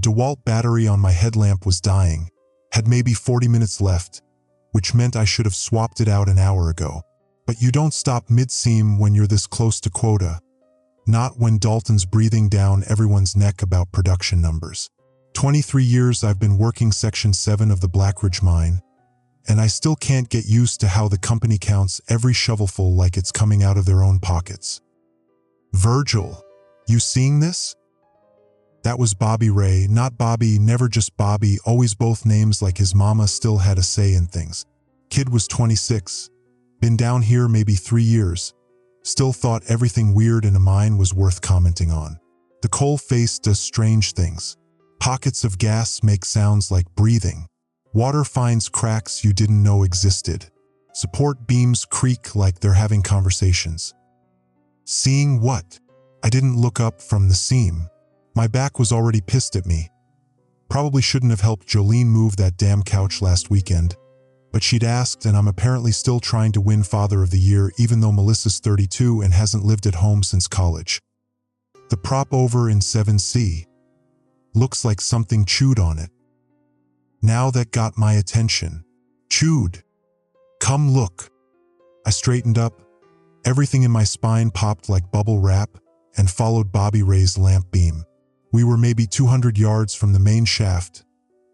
DeWalt battery on my headlamp was dying, had maybe 40 minutes left, which meant I should have swapped it out an hour ago. But you don't stop mid-seam when you're this close to quota. Not when Dalton's breathing down everyone's neck about production numbers. 23 years I've been working Section 7 of the Blackridge mine, and I still can't get used to how the company counts every shovelful like it's coming out of their own pockets. Virgil, you seeing this? That was Bobby Ray, not Bobby, never just Bobby, always both names like his mama still had a say in things. Kid was 26, been down here maybe 3 years, still thought everything weird in a mine was worth commenting on. The coal face does strange things. Pockets of gas make sounds like breathing. Water finds cracks you didn't know existed. Support beams creak like they're having conversations. Seeing what? I didn't look up from the seam. My back was already pissed at me. Probably shouldn't have helped Jolene move that damn couch last weekend, but she'd asked, and I'm apparently still trying to win Father of the Year even though Melissa's 32 and hasn't lived at home since college. The prop over in 7C. Looks like something chewed on it. Now that got my attention. Chewed. Come look. I straightened up. Everything in my spine popped like bubble wrap and followed Bobby Ray's lamp beam. We were maybe 200 yards from the main shaft,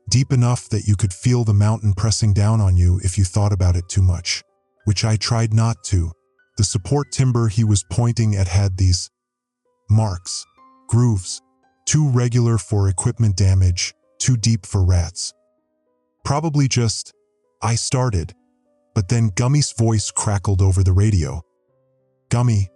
deep enough that you could feel the mountain pressing down on you if you thought about it too much, which I tried not to. The support timber he was pointing at had these marks, grooves, too regular for equipment damage, too deep for rats. Probably just, I started, but then Gummy's voice crackled over the radio. Gummy,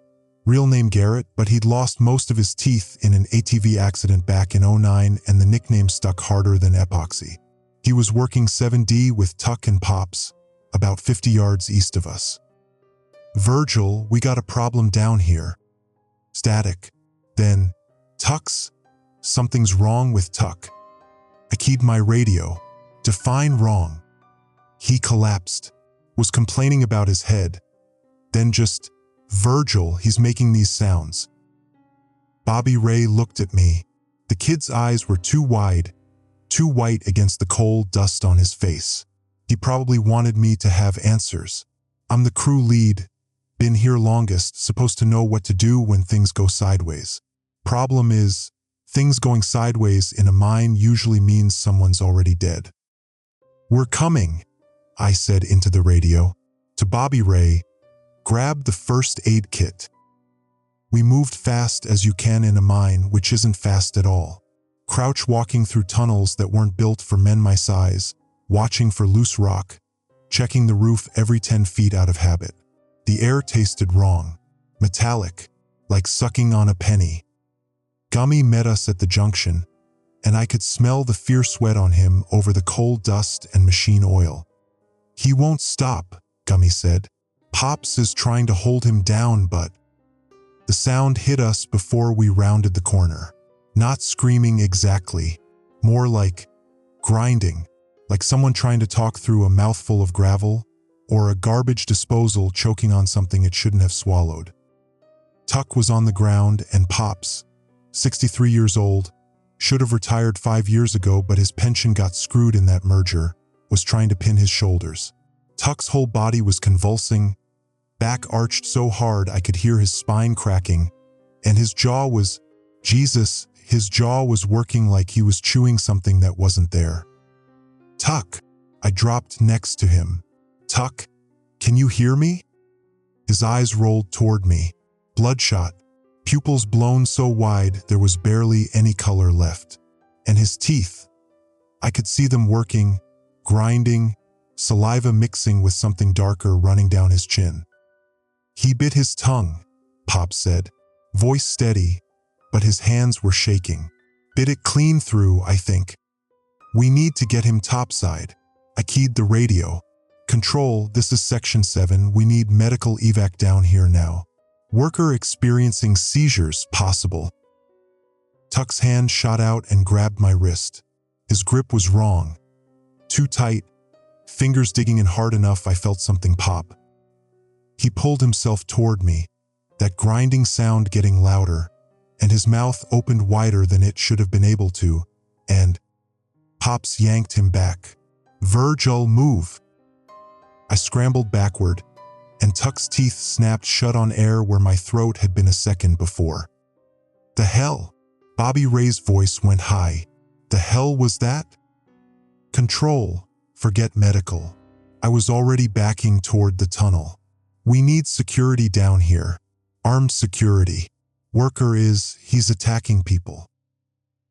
real name Garrett, but he'd lost most of his teeth in an ATV accident back in '09 and the nickname stuck harder than epoxy. He was working 7D with Tuck and Pops, about 50 yards east of us. Virgil, we got a problem down here. Static. Then, Tuck's? Something's wrong with Tuck. I keyed my radio. Define wrong. He collapsed. Was complaining about his head. Then just, Virgil, he's making these sounds. Bobby Ray looked at me. The kid's eyes were too wide, too white against the cold dust on his face. He probably wanted me to have answers. I'm the crew lead, been here longest, supposed to know what to do when things go sideways. Problem is, things going sideways in a mine usually means someone's already dead. We're coming, I said into the radio. To Bobby Ray, grab the first aid kit. We moved fast as you can in a mine, which isn't fast at all. Crouch walking through tunnels that weren't built for men my size, watching for loose rock, checking the roof every 10 feet out of habit. The air tasted wrong, metallic, like sucking on a penny. Gummy met us at the junction, and I could smell the fierce sweat on him over the coal dust and machine oil. He won't stop, Gummy said. Pops is trying to hold him down, but... The sound hit us before we rounded the corner. Not screaming exactly, more like grinding, like someone trying to talk through a mouthful of gravel or a garbage disposal choking on something it shouldn't have swallowed. Tuck was on the ground and Pops, 63 years old, should have retired 5 years ago, but his pension got screwed in that merger, was trying to pin his shoulders. Tuck's whole body was convulsing, back arched so hard I could hear his spine cracking, and his jaw was, Jesus, his jaw was working like he was chewing something that wasn't there. Tuck, I dropped next to him. Tuck, can you hear me? His eyes rolled toward me, bloodshot, pupils blown so wide there was barely any color left. And his teeth, I could see them working, grinding, saliva mixing with something darker running down his chin. He bit his tongue, Pop said, voice steady, but his hands were shaking. Bit it clean through, I think. We need to get him topside. I keyed the radio. Control, this is Section 7. We need medical evac down here now. Worker experiencing seizures, possible. Tuck's hand shot out and grabbed my wrist. His grip was wrong. Too tight, fingers digging in hard enough I felt something pop. He pulled himself toward me, that grinding sound getting louder, and his mouth opened wider than it should have been able to, and Pops yanked him back. "Virgil, move!" I scrambled backward, and Tuck's teeth snapped shut on air where my throat had been a second before. "The hell?" Bobby Ray's voice went high. "The hell was that?" "Control. Forget medical." I was already backing toward the tunnel. "We need security down here. Armed security. Worker he's attacking people."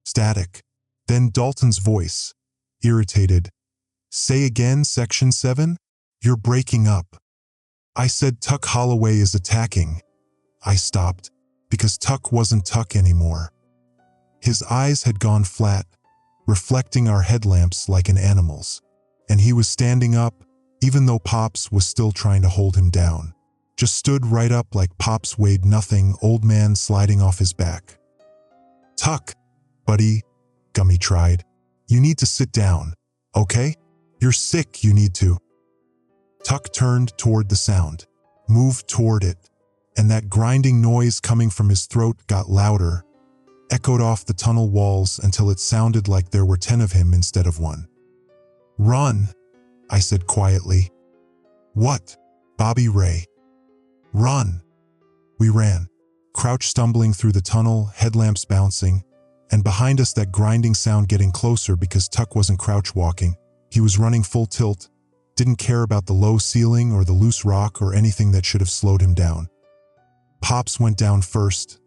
Static. Then Dalton's voice, irritated. "Say again, Section 7? You're breaking up." I said Tuck Holloway is attacking. I stopped, because Tuck wasn't Tuck anymore. His eyes had gone flat, reflecting our headlamps like an animal's. And he was standing up, even though Pops was still trying to hold him down. Just stood right up like Pops weighed nothing, old man sliding off his back. "Tuck, buddy," Gummy tried. "You need to sit down, okay? You're sick, you need to." Tuck turned toward the sound, moved toward it, and that grinding noise coming from his throat got louder, echoed off the tunnel walls until it sounded like there were 10 of him instead of one. "Run," I said quietly. "What?" "Bobby Ray. Run." We ran, crouch stumbling through the tunnel, headlamps bouncing, and behind us that grinding sound getting closer because Tuck wasn't crouch walking. He was running full tilt, didn't care about the low ceiling or the loose rock or anything that should have slowed him down. Pops went down first,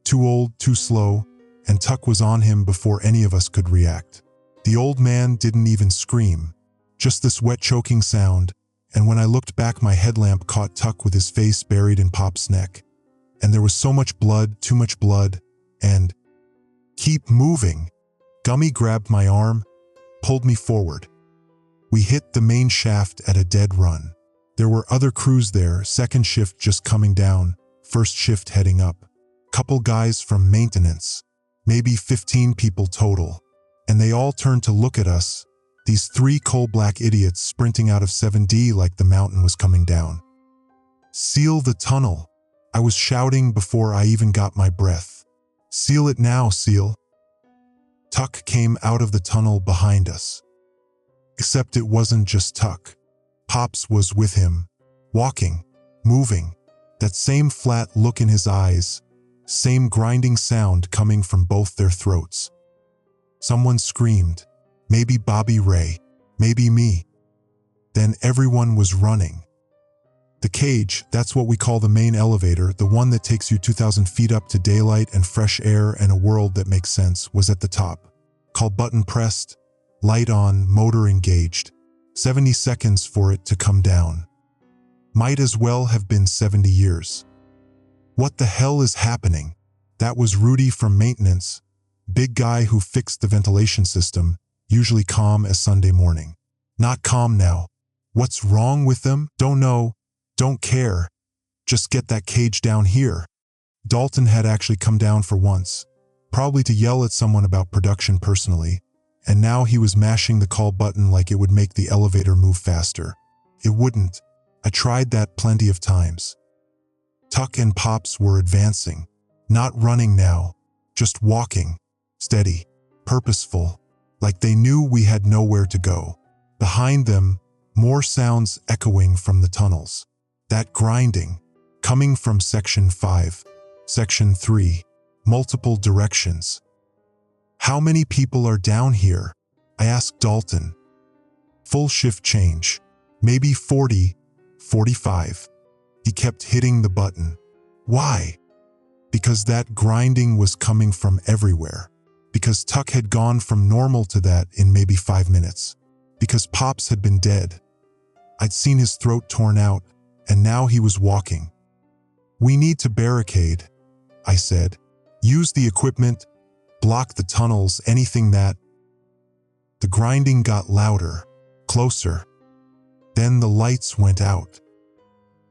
too old, too slow, and Tuck was on him before any of us could react. The old man didn't even scream, just this wet choking sound, and when I looked back my headlamp caught Tuck with his face buried in Pop's neck. And there was so much blood, too much blood, and "Keep moving." Gummy grabbed my arm, pulled me forward. We hit the main shaft at a dead run. There were other crews there, second shift just coming down, first shift heading up. Couple guys from maintenance, maybe 15 people total. And they all turned to look at us, these 3 coal-black idiots sprinting out of 7D like the mountain was coming down. "Seal the tunnel," I was shouting before I even got my breath. "Seal it now, Seal." Tuck came out of the tunnel behind us. Except it wasn't just Tuck. Pops was with him, walking, moving, that same flat look in his eyes, same grinding sound coming from both their throats. Someone screamed, maybe Bobby Ray, maybe me. Then everyone was running. The cage, that's what we call the main elevator, the one that takes you 2,000 feet up to daylight and fresh air and a world that makes sense, was at the top. Call button pressed, light on, motor engaged. 70 seconds for it to come down. Might as well have been 70 years. What the hell is happening? That was Rudy from maintenance, big guy who fixed the ventilation system, usually calm as Sunday morning. Not calm now. What's wrong with them? Don't know. Don't care. Just get that cage down here. Dalton had actually come down for once, probably to yell at someone about production personally, and now he was mashing the call button like it would make the elevator move faster. It wouldn't. I tried that plenty of times. Tuck and Pops were advancing, not running now, just walking, steady, purposeful, like they knew we had nowhere to go. Behind them, more sounds echoing from the tunnels. That grinding, coming from Section 5, Section 3, multiple directions. "How many people are down here?" I asked Dalton. "Full shift change. Maybe 40, 45. He kept hitting the button. Why? Because that grinding was coming from everywhere. Because Tuck had gone from normal to that in maybe 5 minutes. Because Pops had been dead. I'd seen his throat torn out, and now he was walking. "We need to barricade," I said. "Use the equipment, block the tunnels, anything that..." The grinding got louder, closer. Then the lights went out.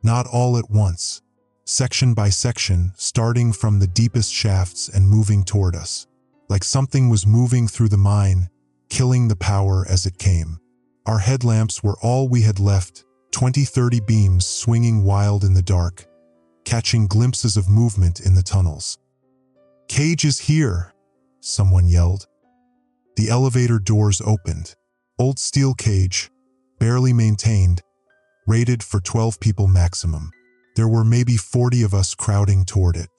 Not all at once, section by section, starting from the deepest shafts and moving toward us. Like something was moving through the mine, killing the power as it came. Our headlamps were all we had left, 20-30 beams swinging wild in the dark, catching glimpses of movement in the tunnels. "Cage is here," someone yelled. The elevator doors opened. Old steel cage, barely maintained, rated for 12 people maximum. There were maybe 40 of us crowding toward it.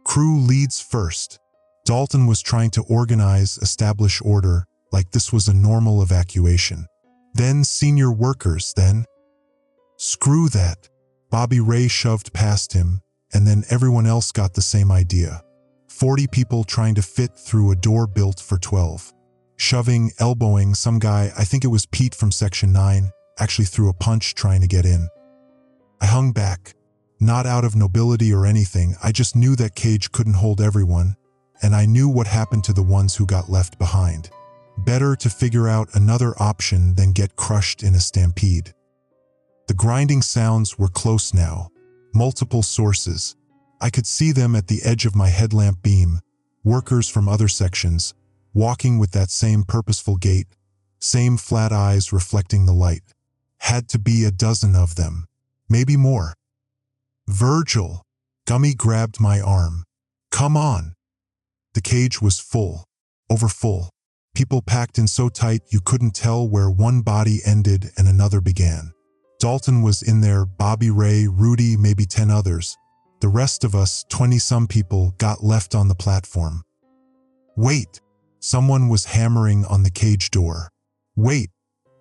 Crew leads first. Dalton was trying to organize, establish order, like this was a normal evacuation. Then senior workers, then. Screw that. Bobby Ray shoved past him, and then everyone else got the same idea. 40 people trying to fit through a door built for 12. Shoving, elbowing, some guy, I think it was Pete from Section 9, actually threw a punch trying to get in. I hung back. Not out of nobility or anything, I just knew that cage couldn't hold everyone, and I knew what happened to the ones who got left behind. Better to figure out another option than get crushed in a stampede. The grinding sounds were close now. Multiple sources. I could see them at the edge of my headlamp beam, workers from other sections, walking with that same purposeful gait, same flat eyes reflecting the light. Had to be a dozen of them. Maybe more. Virgil. Gummy grabbed my arm. Come on. The cage was full. Overfull. People packed in so tight you couldn't tell where one body ended and another began. Dalton was in there, Bobby Ray, Rudy, maybe 10 others. The rest of us, 20-some people, got left on the platform. Wait. Someone was hammering on the cage door. Wait.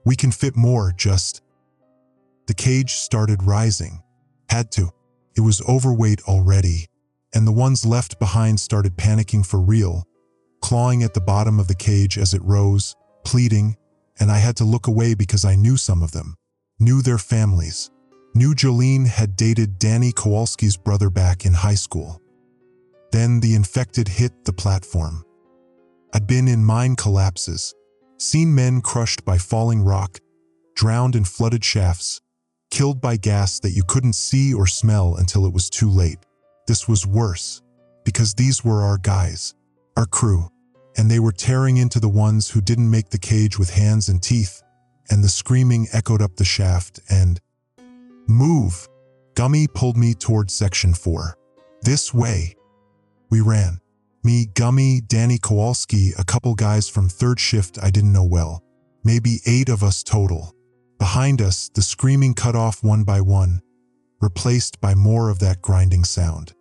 We can fit more, just. The cage started rising. Had to. It was overweight already. And the ones left behind started panicking for real, clawing at the bottom of the cage as it rose, pleading, and I had to look away because I knew some of them. Knew their families. Knew Jolene had dated Danny Kowalski's brother back in high school. Then the infected hit the platform. I'd been in mine collapses, seen men crushed by falling rock, drowned in flooded shafts, killed by gas that you couldn't see or smell until it was too late. This was worse, because these were our guys, our crew, and they were tearing into the ones who didn't make the cage with hands and teeth, and the screaming echoed up the shaft and... Move! Gummy pulled me toward Section 4. This way. We ran. Me, Gummy, Danny Kowalski, a couple guys from third shift I didn't know well. Maybe 8 of us total. Behind us, the screaming cut off one by one, replaced by more of that grinding sound.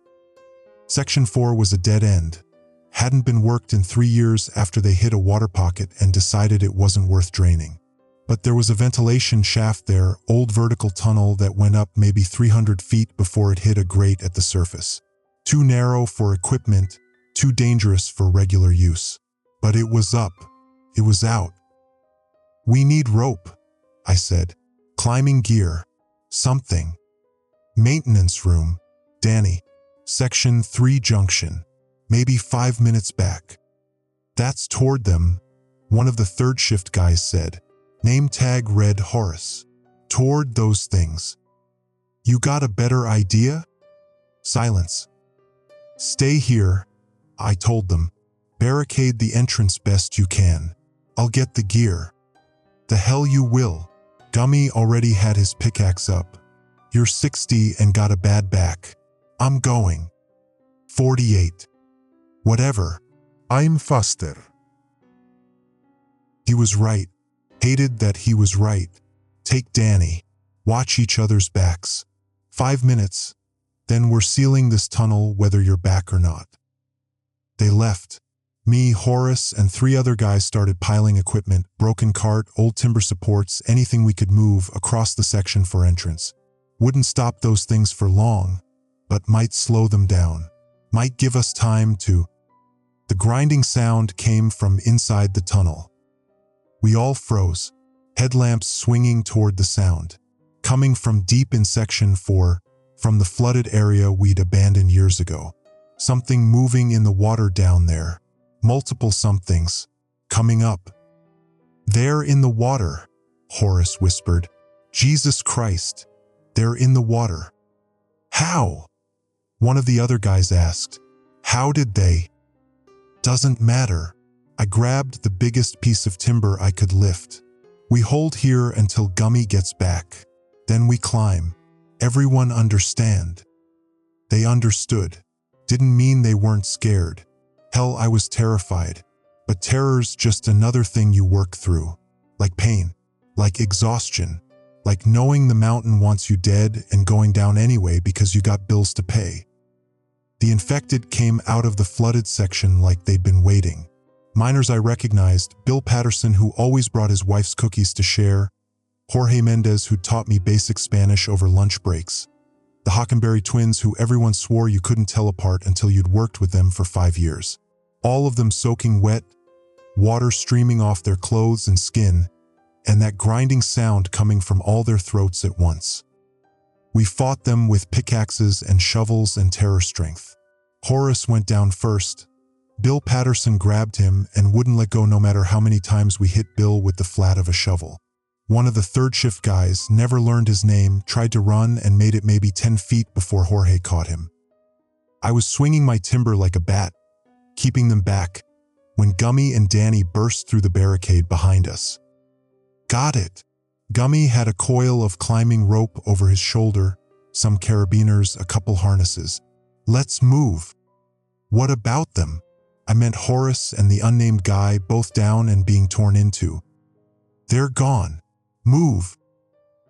Section 4 was a dead end. Hadn't been worked in 3 years after they hit a water pocket and decided it wasn't worth draining. But there was a ventilation shaft there, old vertical tunnel that went up maybe 300 feet before it hit a grate at the surface. Too narrow for equipment, too dangerous for regular use. But it was up. It was out. We need rope, I said. Climbing gear. Something. Maintenance room. Danny. Section 3 junction. Maybe 5 minutes back. That's toward them, one of the third shift guys said. Name tag read Horace. Toward those things. You got a better idea? Silence. Stay here, I told them. Barricade the entrance best you can. I'll get the gear. The hell you will. Gummy already had his pickaxe up. You're 60 and got a bad back. I'm going. 48. Whatever. I'm faster. He was right. Hated that he was right. Take Danny. Watch each other's backs. 5 minutes. Then we're sealing this tunnel whether you're back or not. They left. Me, Horace, and 3 other guys started piling equipment, broken cart, old timber supports, anything we could move across the section for entrance. Wouldn't stop those things for long, but might slow them down. Might give us time to... The grinding sound came from inside the tunnel. We all froze, headlamps swinging toward the sound. Coming from deep in Section 4, from the flooded area we'd abandoned years ago. Something moving in the water down there. Multiple somethings. Coming up. They're in the water, Horace whispered. Jesus Christ. They're in the water. How? One of the other guys asked. How did they? Doesn't matter. I grabbed the biggest piece of timber I could lift. We hold here until Gummy gets back. Then we climb. Everyone understand. They understood. Didn't mean they weren't scared. Hell, I was terrified. But terror's just another thing you work through. Like pain, like exhaustion, like knowing the mountain wants you dead and going down anyway because you got bills to pay. The infected came out of the flooded section like they'd been waiting. Miners I recognized, Bill Patterson, who always brought his wife's cookies to share, Jorge Mendez, who taught me basic Spanish over lunch breaks, the Hockenberry twins, who everyone swore you couldn't tell apart until you'd worked with them for 5 years. All of them soaking wet, water streaming off their clothes and skin, and that grinding sound coming from all their throats at once. We fought them with pickaxes and shovels and terror strength. Horace went down first. Bill Patterson grabbed him and wouldn't let go no matter how many times we hit Bill with the flat of a shovel. One of the third shift guys, never learned his name, tried to run and made it maybe 10 feet before Jorge caught him. I was swinging my timber like a bat, keeping them back, when Gummy and Danny burst through the barricade behind us. Got it. Gummy had a coil of climbing rope over his shoulder, some carabiners, a couple harnesses. Let's move. What about them? I meant Horace and the unnamed guy, both down and being torn into. They're gone. Move.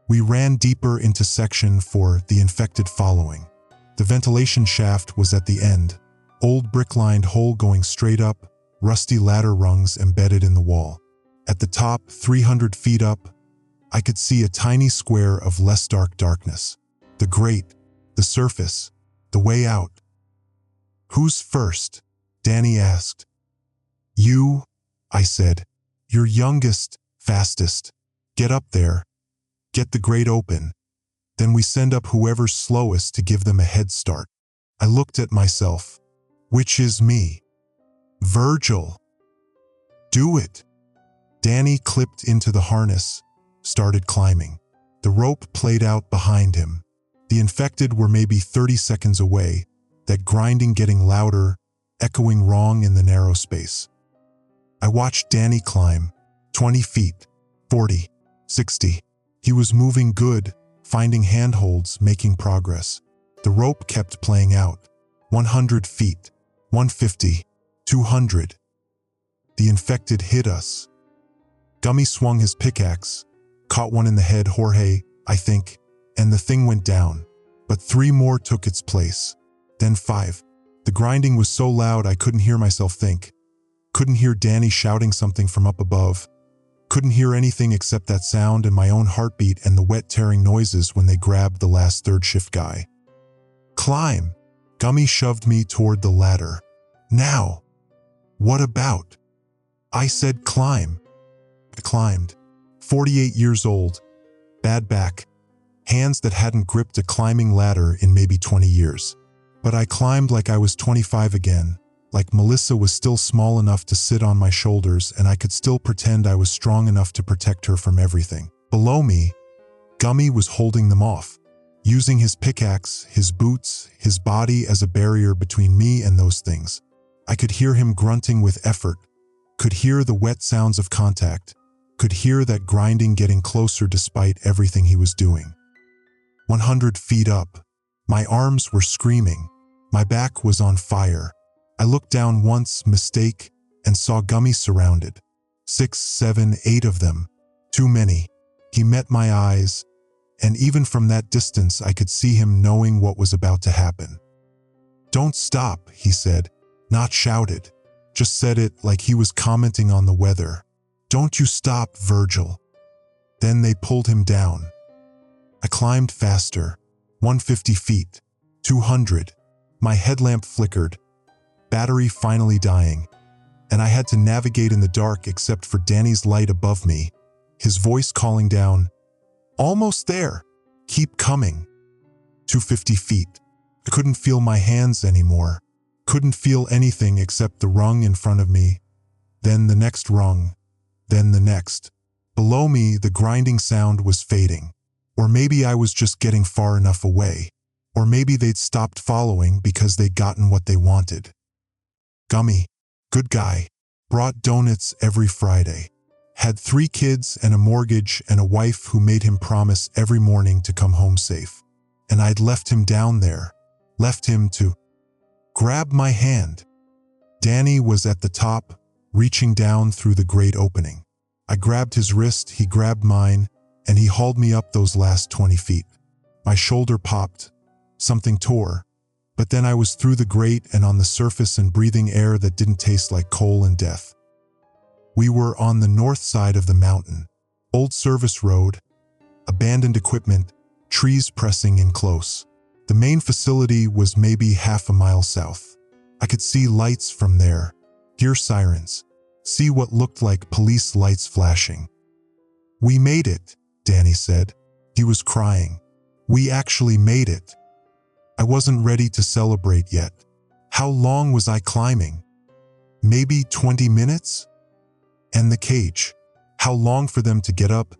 We ran deeper into section 4, the infected following. The ventilation shaft was at the end, old brick-lined hole going straight up, rusty ladder rungs embedded in the wall. At the top, 300 feet up, I could see a tiny square of less dark darkness. The grate, the surface, the way out. Who's first? Danny asked. You, I said. You're youngest, fastest. Get up there. Get the grate open. Then we send up whoever's slowest to give them a head start. I looked at myself. Which is me? Virgil. Do it. Danny clipped into the harness, started climbing. The rope played out behind him. The infected were maybe 30 seconds away, that grinding getting louder, echoing wrong in the narrow space. I watched Danny climb, 20 feet, 40, 60. He was moving good, finding handholds, making progress. The rope kept playing out. 100 feet, 150, 200. The infected hit us. Gummy swung his pickaxe, caught one in the head, Jorge, I think, and the thing went down. But 3 more took its place. Then 5. The grinding was so loud I couldn't hear myself think. Couldn't hear Danny shouting something from up above. Couldn't hear anything except that sound and my own heartbeat and the wet tearing noises when they grabbed the last third shift guy. Climb! Gummy shoved me toward the ladder. Now! What about? I said climb. I climbed. 48 years old. Bad back. Hands that hadn't gripped a climbing ladder in maybe 20 years. But I climbed like I was 25 again, like Melissa was still small enough to sit on my shoulders and I could still pretend I was strong enough to protect her from everything. Below me, Gummy was holding them off, using his pickaxe, his boots, his body as a barrier between me and those things. I could hear him grunting with effort, could hear the wet sounds of contact, could hear that grinding getting closer despite everything he was doing. 100 feet up, my arms were screaming, my back was on fire. I looked down once, mistake, and saw Gummy surrounded. 6, 7, 8 of them. Too many. He met my eyes, and even from that distance I could see him knowing what was about to happen. Don't stop, he said, not shouted. Just said it like he was commenting on the weather. Don't you stop, Virgil. Then they pulled him down. I climbed faster. 150 feet. 200. My headlamp flickered. Battery finally dying. And I had to navigate in the dark except for Danny's light above me, his voice calling down, almost there. Keep coming. 250 feet. I couldn't feel my hands anymore. Couldn't feel anything except the rung in front of me. Then the next rung. Then the next. Below me, the grinding sound was fading. Or maybe I was just getting far enough away. Or maybe they'd stopped following because they'd gotten what they wanted. Gummy, good guy, brought donuts every Friday. Had 3 kids and a mortgage and a wife who made him promise every morning to come home safe. And I'd left him down there. Left him to grab my hand. Danny was at the top, reaching down through the great opening. I grabbed his wrist, he grabbed mine, and he hauled me up those last 20 feet. My shoulder popped. Something tore. But then I was through the grate and on the surface and breathing air that didn't taste like coal and death. We were on the north side of the mountain. Old service road, abandoned equipment, trees pressing in close. The main facility was maybe half a mile south. I could see lights from there, hear sirens, see what looked like police lights flashing. "We made it," Danny said. He was crying. "We actually made it." I wasn't ready to celebrate yet. How long was I climbing? Maybe 20 minutes? And the cage? How long for them to get up,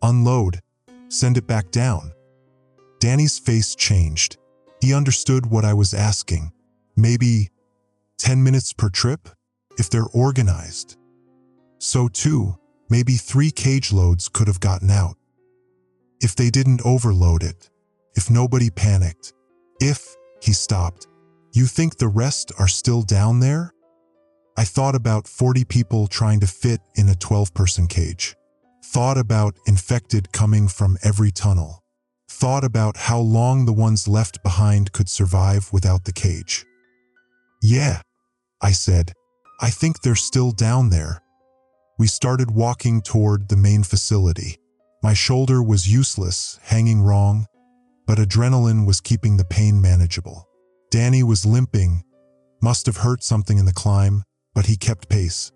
unload, send it back down? Danny's face changed. He understood what I was asking. Maybe 10 minutes per trip, if they're organized. So too, maybe 3 cage loads could have gotten out. If they didn't overload it, if nobody panicked, if, he stopped, "You think the rest are still down there?" I thought about 40 people trying to fit in a 12-person cage. Thought about infected coming from every tunnel. Thought about how long the ones left behind could survive without the cage. "Yeah," I said. "I think they're still down there." We started walking toward the main facility. My shoulder was useless, hanging wrong, but adrenaline was keeping the pain manageable. Danny was limping, must have hurt something in the climb, but he kept pace.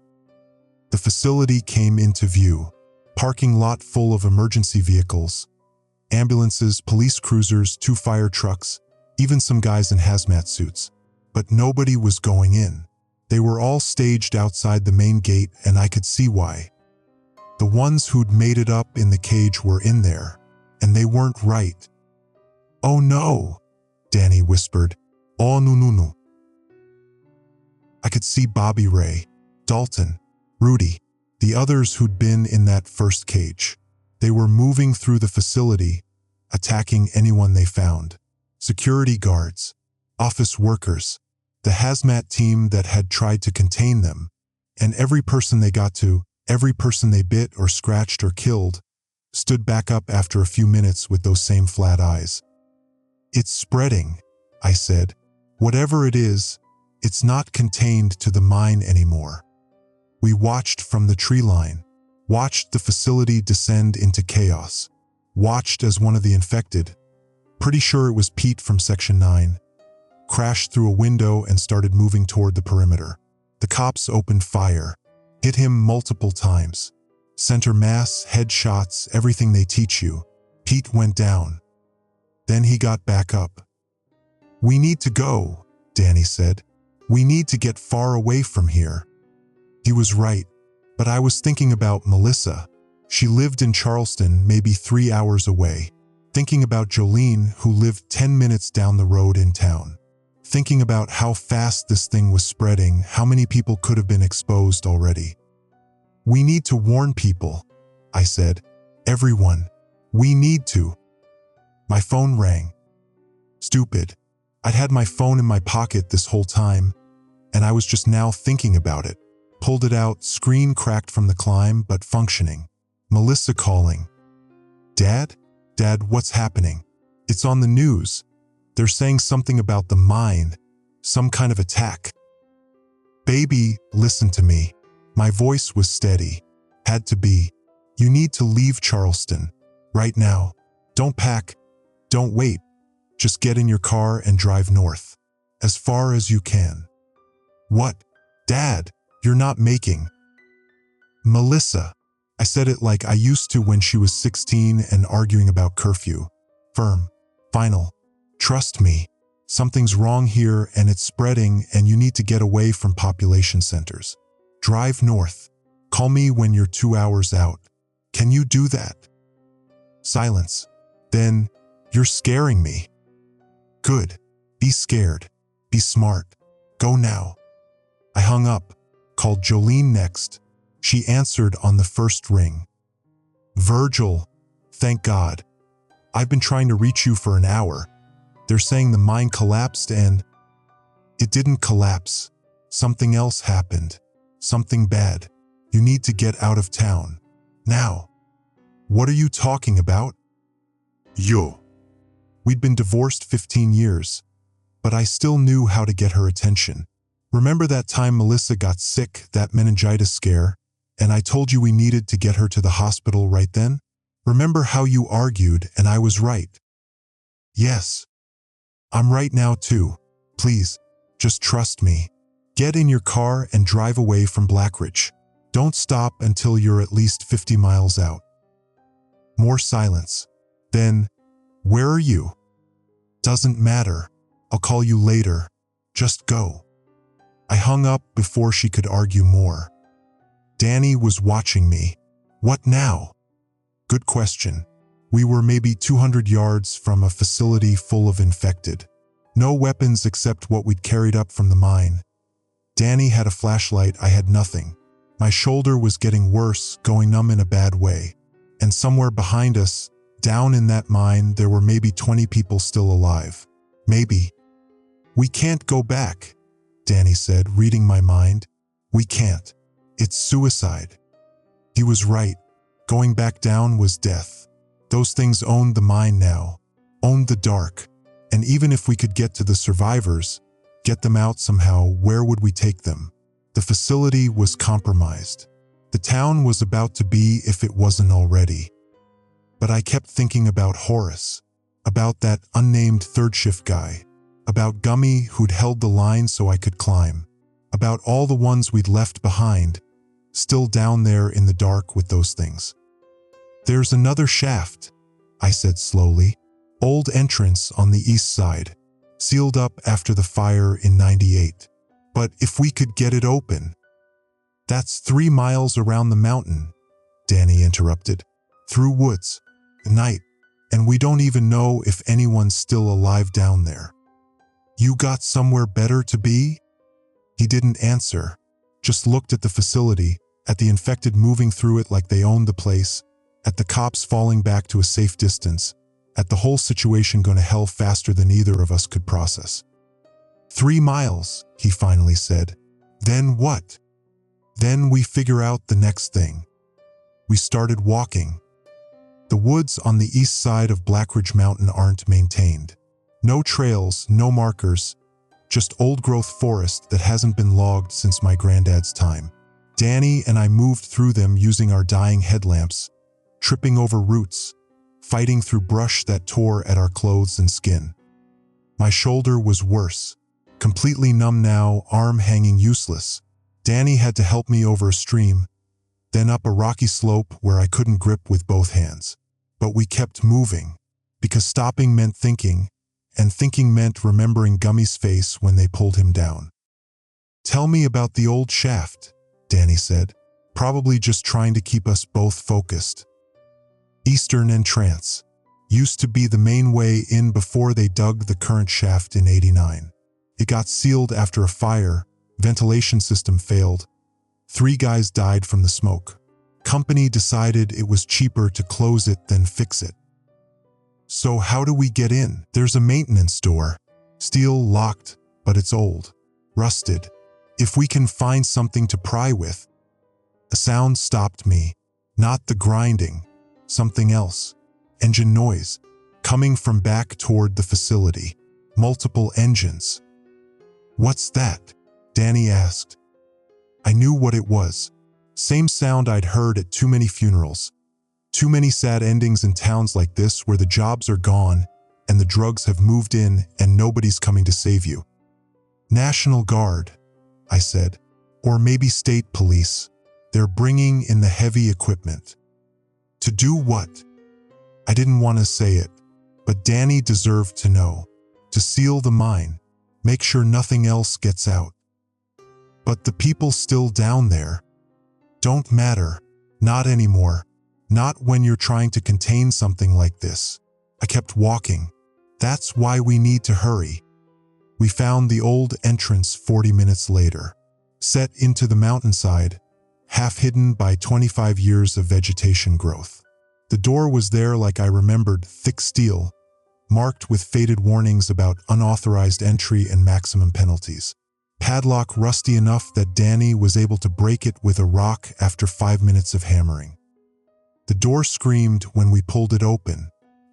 The facility came into view. Parking lot full of emergency vehicles, ambulances, police cruisers, 2 fire trucks, even some guys in hazmat suits. But nobody was going in. They were all staged outside the main gate, and I could see why. The ones who'd made it up in the cage were in there, and they weren't right. "Oh no," Danny whispered. "Oh no no no." I could see Bobby Ray, Dalton, Rudy, the others who'd been in that first cage. They were moving through the facility, attacking anyone they found. Security guards, office workers, the hazmat team that had tried to contain them, and every person they got to, every person they bit or scratched or killed, stood back up after a few minutes with those same flat eyes. "It's spreading," I said. "Whatever it is, it's not contained to the mine anymore." We watched from the tree line, watched the facility descend into chaos, watched as one of the infected, pretty sure it was Pete from Section 9, crashed through a window and started moving toward the perimeter. The cops opened fire, hit him multiple times. Center mass, headshots, everything they teach you. Pete went down. Then he got back up. "We need to go," Danny said. "We need to get far away from here." He was right, but I was thinking about Melissa. She lived in Charleston, maybe 3 hours away. Thinking about Jolene, who lived 10 minutes down the road in town. Thinking about how fast this thing was spreading, how many people could have been exposed already. "We need to warn people," I said. "Everyone. We need to." My phone rang. Stupid. I'd had my phone in my pocket this whole time, and I was just now thinking about it. Pulled it out, screen cracked from the climb, but functioning. Melissa calling. "Dad? Dad, what's happening? It's on the news. They're saying something about the mine, some kind of attack." "Baby, listen to me." My voice was steady. "Had to be. You need to leave Charleston. Right now. Don't pack. Don't wait. Just get in your car and drive north. As far as you can." "What? Dad, you're not making." "Melissa." I said it like I used to when she was 16 and arguing about curfew. Firm. Final. "Trust me. Something's wrong here and it's spreading and you need to get away from population centers. Drive north. Call me when you're 2 hours out. Can you do that?" Silence. Then, "You're scaring me." "Good. Be scared. Be smart. Go now." I hung up, called Jolene next. She answered on the first ring. "Virgil, thank God. I've been trying to reach you for an hour. They're saying the mine collapsed and..." "It didn't collapse. Something else happened. Something bad. You need to get out of town. Now. What are you talking about? Yo. We'd been divorced 15 years, but I still knew how to get her attention. Remember that time Melissa got sick, that meningitis scare, and I told you we needed to get her to the hospital right then? Remember how you argued and I was right? Yes. I'm right now too. Please, just trust me. Get in your car and drive away from Blackridge. Don't stop until you're at least 50 miles out. More silence. Then, where are you? Doesn't matter. I'll call you later. Just go. I hung up before she could argue more. Danny was watching me. What now? Good question. We were maybe 200 yards from a facility full of infected. No weapons except what we'd carried up from the mine. Danny had a flashlight, I had nothing. My shoulder was getting worse, going numb in a bad way. And somewhere behind us, down in that mine, there were maybe 20 people still alive. Maybe. We can't go back, Danny said, reading my mind. We can't. It's suicide. He was right. Going back down was death. Those things owned the mine now, owned the dark. And even if we could get to the survivors, get them out somehow, where would we take them? The facility was compromised. The town was about to be, if it wasn't already. But I kept thinking about Horace, about that unnamed third shift guy, about Gummy who'd held the line so I could climb, about all the ones we'd left behind, still down there in the dark with those things. There's another shaft, I said slowly. Old entrance on the east side, sealed up after the fire in '98. But if we could get it open. That's 3 miles around the mountain, Danny interrupted. Through woods, night, and we don't even know if anyone's still alive down there. You got somewhere better to be? He didn't answer, just looked at the facility, at the infected moving through it like they owned the place, at the cops falling back to a safe distance, at the whole situation going to hell faster than either of us could process. 3 miles, he finally said. Then what? Then we figure out the next thing. We started walking. The woods on the east side of Blackridge Mountain aren't maintained. No trails, no markers, just old-growth forest that hasn't been logged since my granddad's time. Danny and I moved through them using our dying headlamps, tripping over roots, fighting through brush that tore at our clothes and skin. My shoulder was worse, completely numb now, arm hanging useless. Danny had to help me over a stream, then up a rocky slope where I couldn't grip with both hands. But we kept moving, because stopping meant thinking, and thinking meant remembering Gummy's face when they pulled him down. Tell me about the old shaft, Danny said, probably just trying to keep us both focused. Eastern entrance. Used to be the main way in before they dug the current shaft in '89. It got sealed after a fire, ventilation system failed. 3 guys died from the smoke. Company decided it was cheaper to close it than fix it. So how do we get in? There's a maintenance door. Steel locked, but it's old, rusted. If we can find something to pry with. A sound stopped me. Not the grinding. Something else. Engine noise. Coming from back toward the facility. Multiple engines. What's that? Danny asked. I knew what it was. Same sound I'd heard at too many funerals. Too many sad endings in towns like this where the jobs are gone and the drugs have moved in and nobody's coming to save you. National Guard, I said. Or maybe state police. They're bringing in the heavy equipment. To do what? I didn't want to say it, but Danny deserved to know. To seal the mine. Make sure nothing else gets out. But the people still down there don't matter. Not anymore. Not when you're trying to contain something like this. I kept walking. That's why we need to hurry. We found the old entrance 40 minutes later, set into the mountainside, half hidden by 25 years of vegetation growth. The door was there like I remembered, thick steel, marked with faded warnings about unauthorized entry and maximum penalties. Padlock rusty enough that Danny was able to break it with a rock after 5 minutes of hammering. The door screamed when we pulled it open.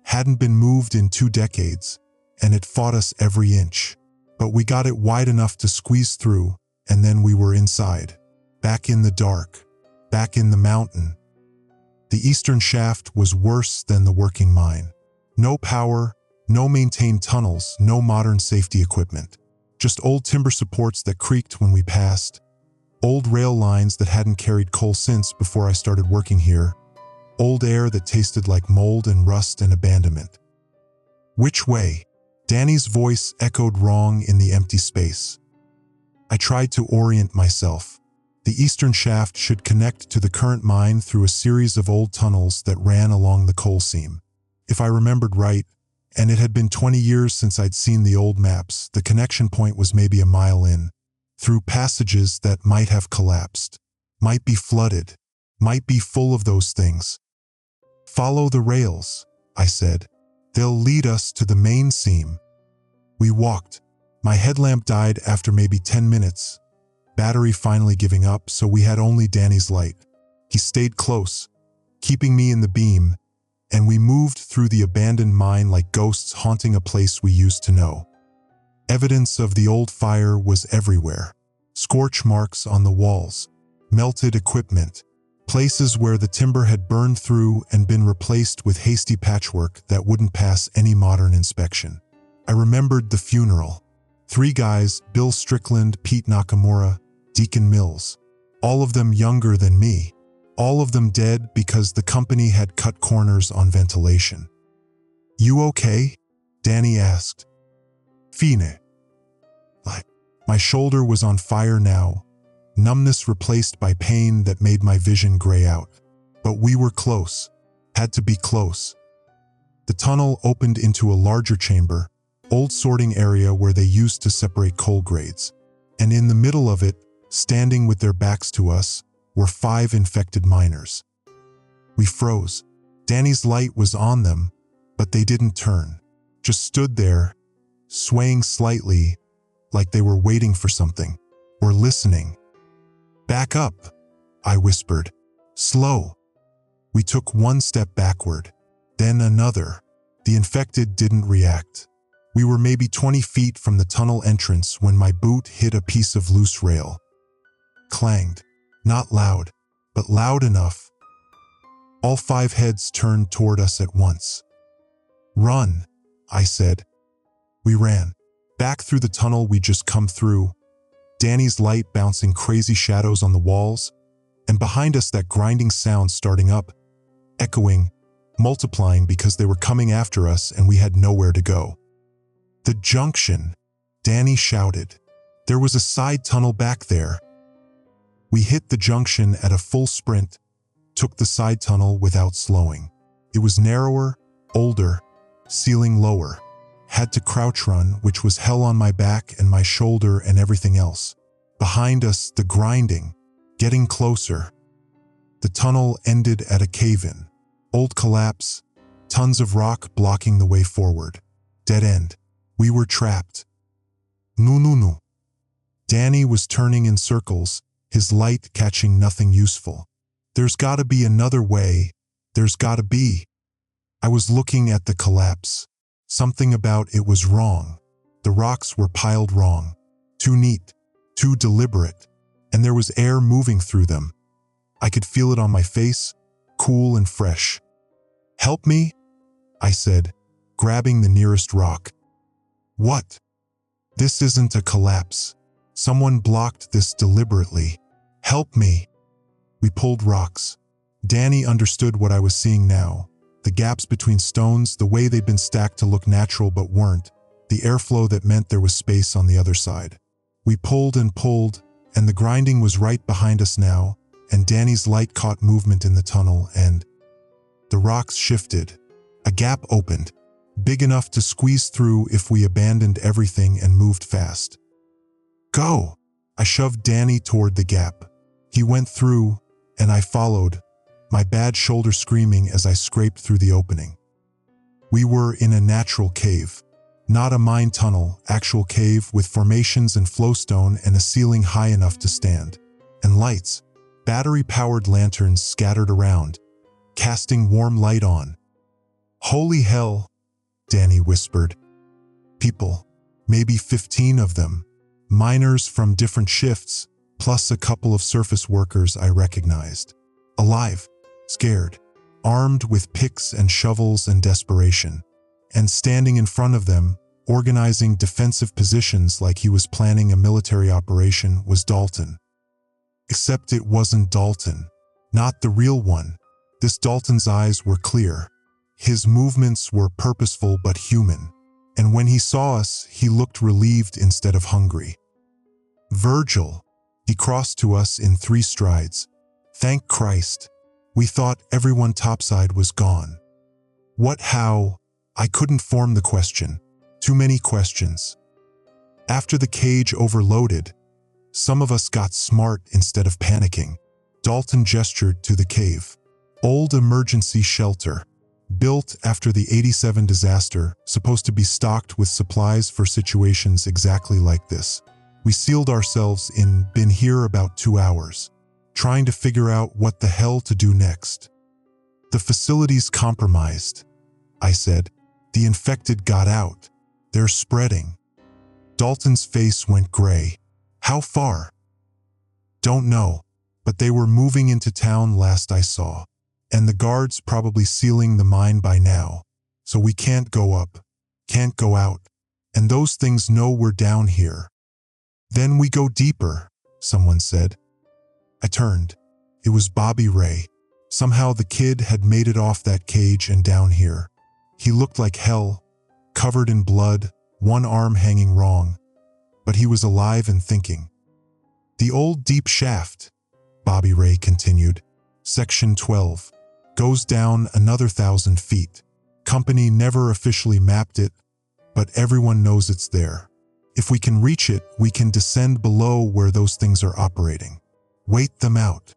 Hadn't been moved in 2 decades, and it fought us every inch. But we got it wide enough to squeeze through, and then we were inside. Back in the dark. Back in the mountain. The eastern shaft was worse than the working mine. No power, no maintained tunnels, no modern safety equipment. Just old timber supports that creaked when we passed. Old rail lines that hadn't carried coal since before I started working here. Old air that tasted like mold and rust and abandonment. Which way? Danny's voice echoed wrong in the empty space. I tried to orient myself. The eastern shaft should connect to the current mine through a series of old tunnels that ran along the coal seam. If I remembered right, and it had been 20 years since I'd seen the old maps, the connection point was maybe a mile in, through passages that might have collapsed, might be flooded, might be full of those things. Follow the rails, I said. They'll lead us to the main seam. We walked. My headlamp died after maybe 10 minutes, battery finally giving up, so we had only Danny's light. He stayed close, keeping me in the beam, and we moved through the abandoned mine like ghosts haunting a place we used to know. Evidence of the old fire was everywhere. Scorch marks on the walls, melted equipment, places where the timber had burned through and been replaced with hasty patchwork that wouldn't pass any modern inspection. I remembered the funeral. 3 guys, Bill Strickland, Pete Nakamura, Deacon Mills. All of them younger than me. All of them dead because the company had cut corners on ventilation. You okay? Danny asked. Fine. My shoulder was on fire now, numbness replaced by pain that made my vision gray out. But we were close. Had to be close. The tunnel opened into a larger chamber, old sorting area where they used to separate coal grades. And in the middle of it, standing with their backs to us, were 5 infected miners. We froze. Danny's light was on them, but they didn't turn. Just stood there, swaying slightly, like they were waiting for something, or listening. Back up, I whispered. Slow. We took 1 step backward, then another. The infected didn't react. We were maybe 20 feet from the tunnel entrance when my boot hit a piece of loose rail. Clanged. Not loud, but loud enough. All 5 heads turned toward us at once. Run, I said. We ran. Back through the tunnel we'd just come through, Danny's light bouncing crazy shadows on the walls, and behind us that grinding sound starting up, echoing, multiplying because they were coming after us and we had nowhere to go. The junction, Danny shouted. There was a side tunnel back there. We hit the junction at a full sprint, took the side tunnel without slowing. It was narrower, older, ceiling lower. Had to crouch run, which was hell on my back and my shoulder and everything else. Behind us, the grinding, getting closer. The tunnel ended at a cave-in. Old collapse, tons of rock blocking the way forward. Dead end. We were trapped. No. Danny was turning in circles, his light catching nothing useful. There's gotta be another way. There's gotta be. I was looking at the collapse. Something about it was wrong. The rocks were piled wrong. Too neat. Too deliberate. And there was air moving through them. I could feel it on my face, cool and fresh. Help me? I said, grabbing the nearest rock. What? This isn't a collapse. Someone blocked this deliberately. Help me. We pulled rocks. Danny understood what I was seeing now. The gaps between stones, the way they'd been stacked to look natural but weren't, the airflow that meant there was space on the other side. We pulled and pulled, and the grinding was right behind us now, and Danny's light caught movement in the tunnel, and the rocks shifted. A gap opened, big enough to squeeze through if we abandoned everything and moved fast. Go! I shoved Danny toward the gap. He went through, and I followed, my bad shoulder screaming as I scraped through the opening. We were in a natural cave. Not a mine tunnel, actual cave with formations and flowstone and a ceiling high enough to stand. And lights, battery-powered lanterns scattered around, casting warm light on. "Holy hell," Danny whispered. People, maybe 15 of them, miners from different shifts, plus a couple of surface workers I recognized. Alive, scared, armed with picks and shovels and desperation. And standing in front of them, organizing defensive positions like he was planning a military operation, was Dalton. Except it wasn't Dalton. Not the real one. This Dalton's eyes were clear. His movements were purposeful but human. And when he saw us, he looked relieved instead of hungry. "Virgil," he crossed to us in 3 strides. "Thank Christ. We thought everyone topside was gone." "What, how?" I couldn't form the question. Too many questions. After the cage overloaded, some of us got smart instead of panicking. Dalton gestured to the cave. Old emergency shelter. Built after the '87 disaster, supposed to be stocked with supplies for situations exactly like this. We sealed ourselves in, been here about 2 hours, trying to figure out what the hell to do next. "The facility's compromised," I said. "The infected got out. They're spreading." Dalton's face went gray. "How far?" "Don't know, but they were moving into town last I saw. And the guards probably sealing the mine by now. So we can't go up, can't go out. And those things know we're down here." "Then we go deeper," someone said. I turned. It was Bobby Ray. Somehow the kid had made it off that cage and down here. He looked like hell, covered in blood, one arm hanging wrong. But he was alive and thinking. "The old deep shaft," Bobby Ray continued. "Section 12. Goes down another 1,000 feet. Company never officially mapped it, but everyone knows it's there. If we can reach it, we can descend below where those things are operating. Wait them out."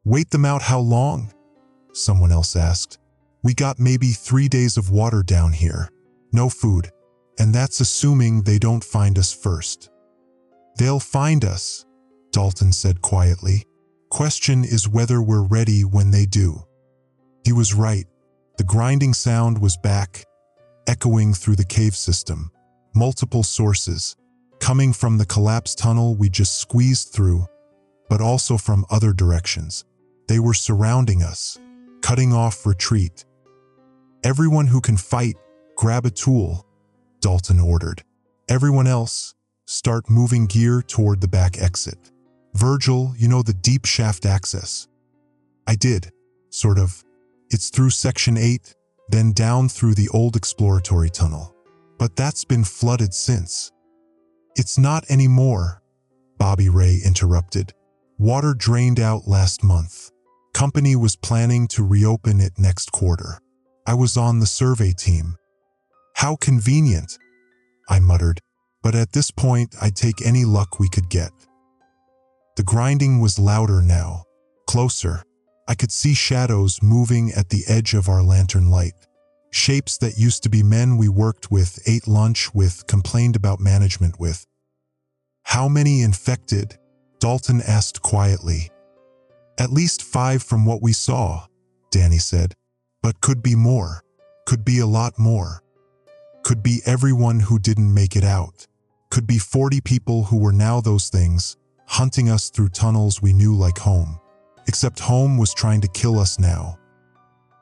"Wait them out how long?" someone else asked. "We got maybe 3 days of water down here. No food. And that's assuming they don't find us first." "They'll find us," Dalton said quietly. "Question is whether we're ready when they do." He was right. The grinding sound was back, echoing through the cave system. Multiple sources, coming from the collapsed tunnel we just squeezed through, but also from other directions. They were surrounding us, cutting off retreat. "Everyone who can fight, grab a tool," Dalton ordered. "Everyone else, start moving gear toward the back exit. Virgil, you know the deep shaft access?" I did, sort of. It's through Section 8, then down through the old exploratory tunnel. But that's been flooded since. "It's not anymore," Bobby Ray interrupted. "Water drained out last month. Company was planning to reopen it next quarter. I was on the survey team." "How convenient," I muttered. But at this point, I'd take any luck we could get. The grinding was louder now, closer. I could see shadows moving at the edge of our lantern light. Shapes that used to be men we worked with, ate lunch with, complained about management with. "How many infected?" Dalton asked quietly. "At least 5 from what we saw," Danny said. "But could be more. Could be a lot more. Could be everyone who didn't make it out. Could be 40 people who were now those things, hunting us through tunnels we knew like home. Except home was trying to kill us now."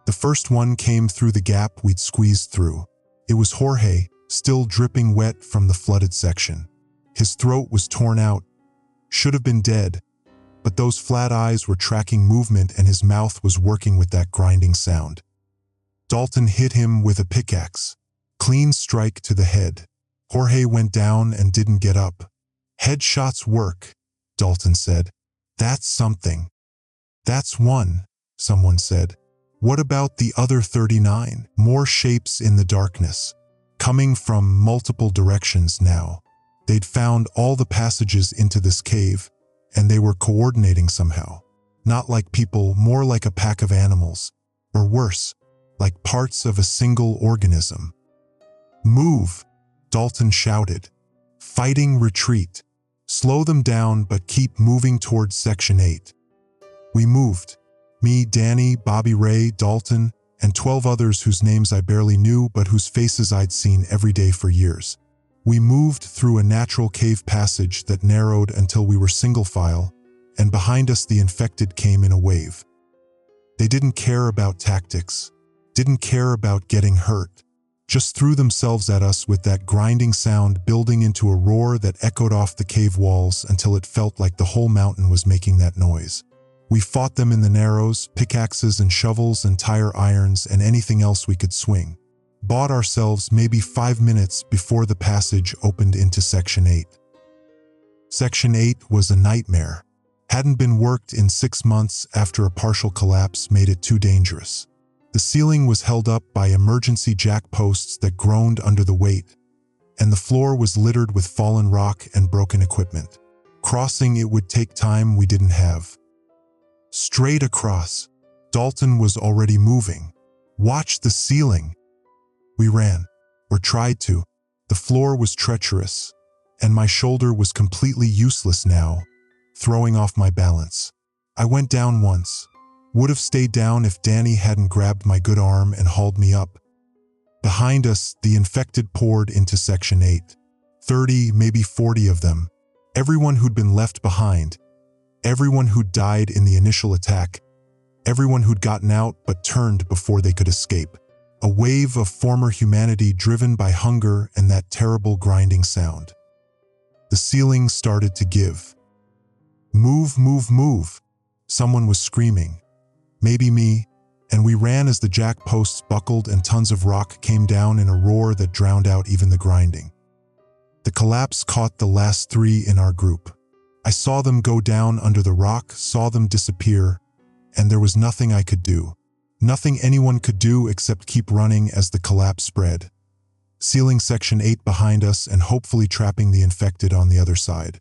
The first one came through the gap we'd squeezed through. It was Jorge, still dripping wet from the flooded section. His throat was torn out. Should have been dead. But those flat eyes were tracking movement and his mouth was working with that grinding sound. Dalton hit him with a pickaxe. Clean strike to the head. Jorge went down and didn't get up. "Headshots work," Dalton said. "That's something." "That's one," someone said. "What about the other 39? More shapes in the darkness, coming from multiple directions now. They'd found all the passages into this cave, and they were coordinating somehow. Not like people, more like a pack of animals. Or worse, like parts of a single organism." "Move," Dalton shouted. Fighting retreat. Slow them down but keep moving towards Section 8. We moved. Me, Danny, Bobby Ray, Dalton, and 12 others whose names I barely knew but whose faces I'd seen every day for years. We moved through a natural cave passage that narrowed until we were single file, and behind us the infected came in a wave. They didn't care about tactics, didn't care about getting hurt, just threw themselves at us with that grinding sound building into a roar that echoed off the cave walls until it felt like the whole mountain was making that noise. We fought them in the narrows, pickaxes and shovels and tire irons and anything else we could swing. Bought ourselves maybe 5 minutes before the passage opened into Section 8. Section 8 was a nightmare. Hadn't been worked in 6 months after a partial collapse made it too dangerous. The ceiling was held up by emergency jack posts that groaned under the weight, and the floor was littered with fallen rock and broken equipment. Crossing it would take time we didn't have. Straight across. Dalton was already moving. Watch the ceiling. We ran, or tried to. The floor was treacherous, and my shoulder was completely useless now, throwing off my balance. I went down once. Would have stayed down if Danny hadn't grabbed my good arm and hauled me up. Behind us, the infected poured into Section 8. 30, maybe 40 of them. Everyone who'd been left behind. Everyone who'd died in the initial attack. Everyone who'd gotten out but turned before they could escape. A wave of former humanity driven by hunger and that terrible grinding sound. The ceiling started to give. Move, move, move. Someone was screaming. Maybe me, and we ran as the jack posts buckled and tons of rock came down in a roar that drowned out even the grinding. The collapse caught the last 3 in our group. I saw them go down under the rock, saw them disappear, and there was nothing I could do. Nothing anyone could do except keep running as the collapse spread, sealing Section 8 behind us and hopefully trapping the infected on the other side.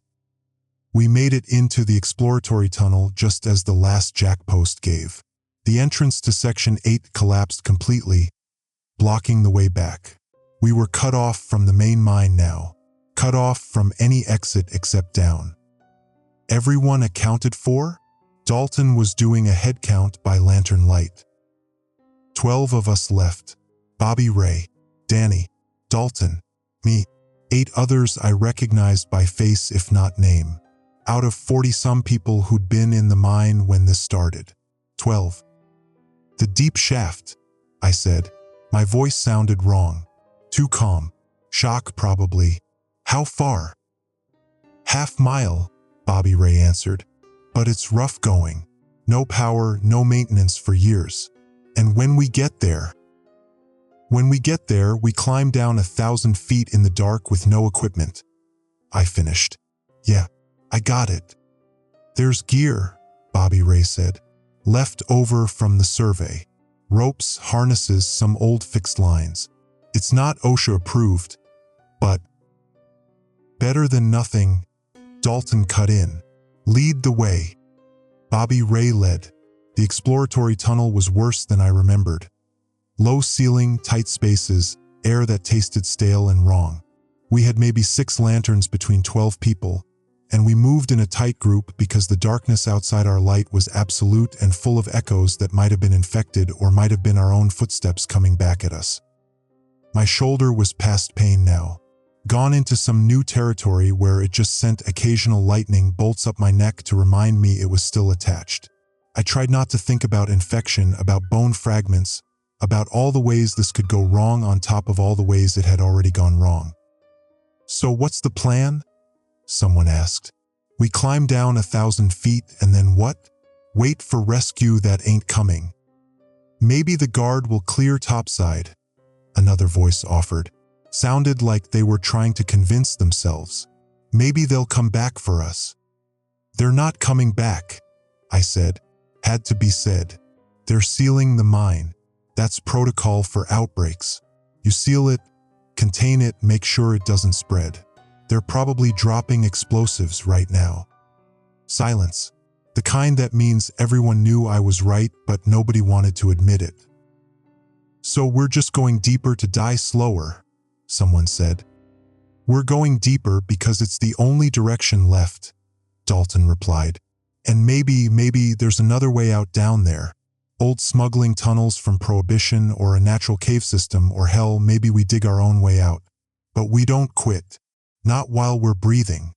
We made it into the exploratory tunnel just as the last jack post gave. The entrance to Section 8 collapsed completely, blocking the way back. We were cut off from the main mine now, cut off from any exit except down. Everyone accounted for? Dalton was doing a head count by lantern light. 12 of us left. Bobby Ray, Danny, Dalton, me, 8 others I recognized by face if not name. Out of 40-some people who'd been in the mine when this started. 12. The deep shaft, I said. My voice sounded wrong. Too calm. Shock probably. How far? Half mile, Bobby Ray answered. But it's rough going. No power, no maintenance for years. And when we get there, we climb down 1,000 feet in the dark with no equipment. I finished. Yeah, I got it. There's gear, Bobby Ray said. Left over from the survey. Ropes, harnesses, some old fixed lines. It's not OSHA approved, but better than nothing. Dalton cut in. Lead the way. Bobby Ray led. The exploratory tunnel was worse than I remembered. Low ceiling, tight spaces, air that tasted stale and wrong. We had maybe 6 lanterns between 12 people, and we moved in a tight group because the darkness outside our light was absolute and full of echoes that might have been infected or might have been our own footsteps coming back at us. My shoulder was past pain now, gone into some new territory where it just sent occasional lightning bolts up my neck to remind me it was still attached. I tried not to think about infection, about bone fragments, about all the ways this could go wrong on top of all the ways it had already gone wrong. So what's the plan? Someone asked. We climb down 1,000 feet and then what? Wait for rescue that ain't coming. Maybe the guard will clear topside, another voice offered. Sounded like they were trying to convince themselves. Maybe they'll come back for us. They're not coming back, I said. Had to be said. They're sealing the mine. That's protocol for outbreaks. You seal it, contain it, make sure it doesn't spread. They're probably dropping explosives right now. Silence. The kind that means everyone knew I was right, but nobody wanted to admit it. So we're just going deeper to die slower, someone said. We're going deeper because it's the only direction left, Dalton replied. And maybe there's another way out down there. Old smuggling tunnels from Prohibition or a natural cave system, or hell, maybe we dig our own way out. But we don't quit. Not while we're breathing.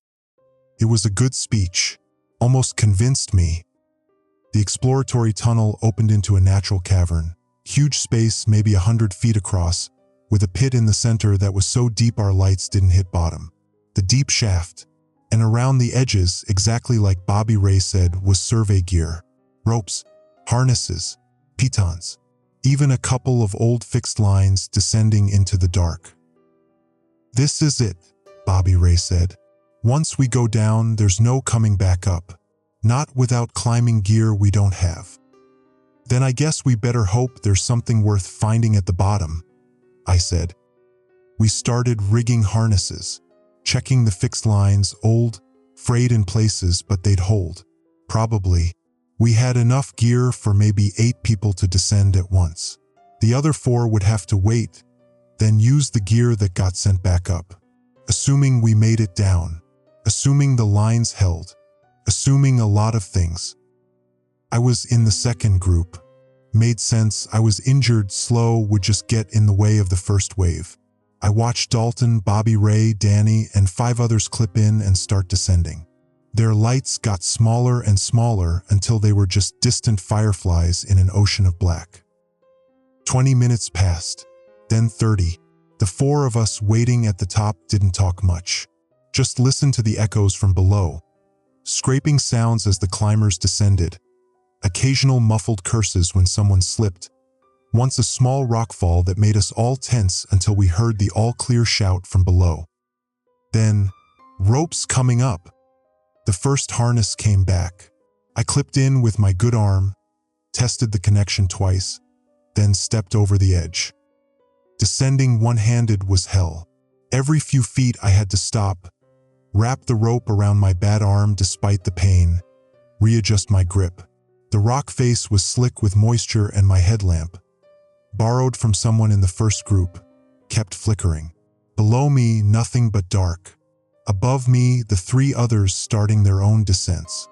It was a good speech. Almost convinced me. The exploratory tunnel opened into a natural cavern. Huge space, maybe 100 feet across, with a pit in the center that was so deep our lights didn't hit bottom. The deep shaft. And around the edges, exactly like Bobby Ray said, was survey gear. Ropes, harnesses, pitons. Even a couple of old fixed lines descending into the dark. This is it, Bobby Ray said. Once we go down, there's no coming back up. Not without climbing gear we don't have. Then I guess we better hope there's something worth finding at the bottom, I said. We started rigging harnesses, checking the fixed lines, old, frayed in places, but they'd hold. Probably. We had enough gear for maybe 8 people to descend at once. The other 4 would have to wait, then use the gear that got sent back up. Assuming we made it down. Assuming the lines held. Assuming a lot of things. I was in the second group. Made sense. I was injured, slow, would just get in the way of the first wave. I watched Dalton, Bobby Ray, Danny, and 5 others clip in and start descending. Their lights got smaller and smaller until they were just distant fireflies in an ocean of black. 20 minutes passed, then 30. The 4 of us waiting at the top didn't talk much. Just listened to the echoes from below. Scraping sounds as the climbers descended. Occasional muffled curses when someone slipped. Once a small rockfall that made us all tense until we heard the all-clear shout from below. Then, ropes coming up. The first harness came back. I clipped in with my good arm, tested the connection twice, then stepped over the edge. Descending one-handed was hell. Every few feet I had to stop, wrap the rope around my bad arm despite the pain, readjust my grip. The rock face was slick with moisture and my headlamp, borrowed from someone in the first group, kept flickering. Below me, nothing but dark. Above me, the 3 others starting their own descents.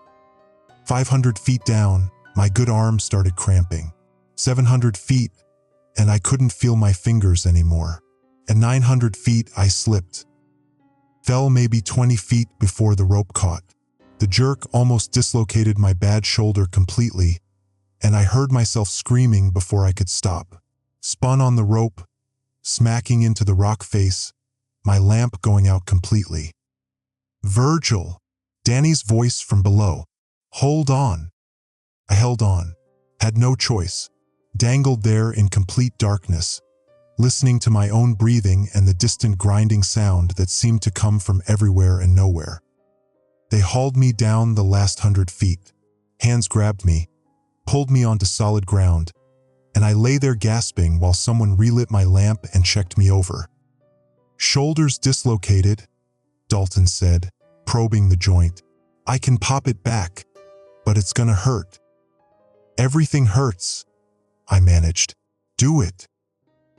500 feet down, my good arm started cramping. 700 feet, and I couldn't feel my fingers anymore. At 900 feet, I slipped. Fell maybe 20 feet before the rope caught. The jerk almost dislocated my bad shoulder completely, and I heard myself screaming before I could stop. Spun on the rope, smacking into the rock face, my lamp going out completely. Virgil, Danny's voice from below. Hold on. I held on. Had no choice. Dangled there in complete darkness, listening to my own breathing and the distant grinding sound that seemed to come from everywhere and nowhere. They hauled me down the last 100 feet. Hands grabbed me, pulled me onto solid ground, and I lay there gasping while someone relit my lamp and checked me over. Shoulders dislocated, Dalton said, probing the joint. I can pop it back, but it's gonna hurt. Everything hurts, I managed. Do it.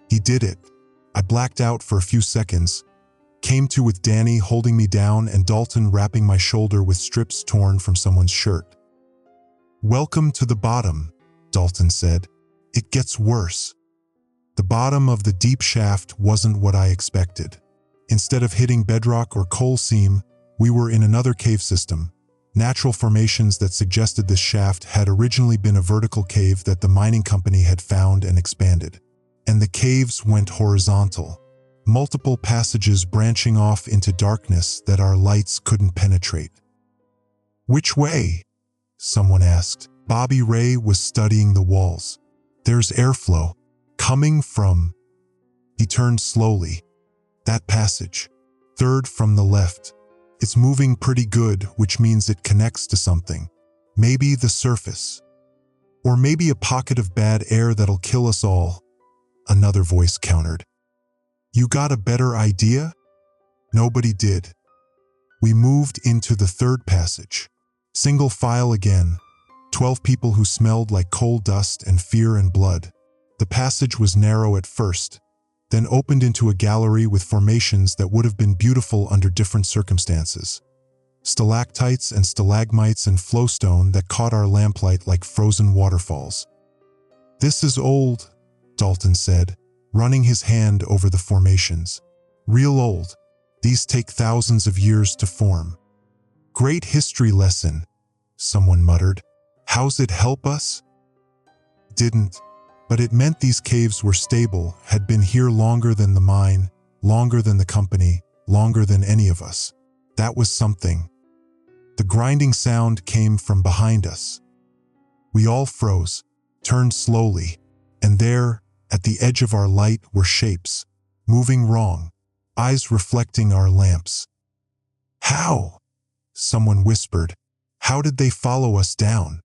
He did it. I blacked out for a few seconds, came to with Danny holding me down and Dalton wrapping my shoulder with strips torn from someone's shirt. Welcome to the bottom, Dalton said. It gets worse. The bottom of the deep shaft wasn't what I expected. Instead of hitting bedrock or coal seam, we were in another cave system. Natural formations that suggested this shaft had originally been a vertical cave that the mining company had found and expanded. And the caves went horizontal. Multiple passages branching off into darkness that our lights couldn't penetrate. Which way? Someone asked. Bobby Ray was studying the walls. There's airflow. Coming from... He turned slowly. That passage. 3rd from the left. It's moving pretty good, which means it connects to something. Maybe the surface. Or maybe a pocket of bad air that'll kill us all. Another voice countered. You got a better idea? Nobody did. We moved into the 3rd passage. Single file again. 12 people who smelled like coal dust and fear and blood. The passage was narrow at first, then opened into a gallery with formations that would have been beautiful under different circumstances. Stalactites and stalagmites and flowstone that caught our lamplight like frozen waterfalls. "This is old," Dalton said, running his hand over the formations. "Real old. These take thousands of years to form." "Great history lesson," someone muttered. "How's it help us?" Didn't, but it meant these caves were stable, had been here longer than the mine, longer than the company, longer than any of us. That was something. The grinding sound came from behind us. We all froze, turned slowly, and there, at the edge of our light, were shapes, moving wrong, eyes reflecting our lamps. "How?" someone whispered. "How did they follow us down?"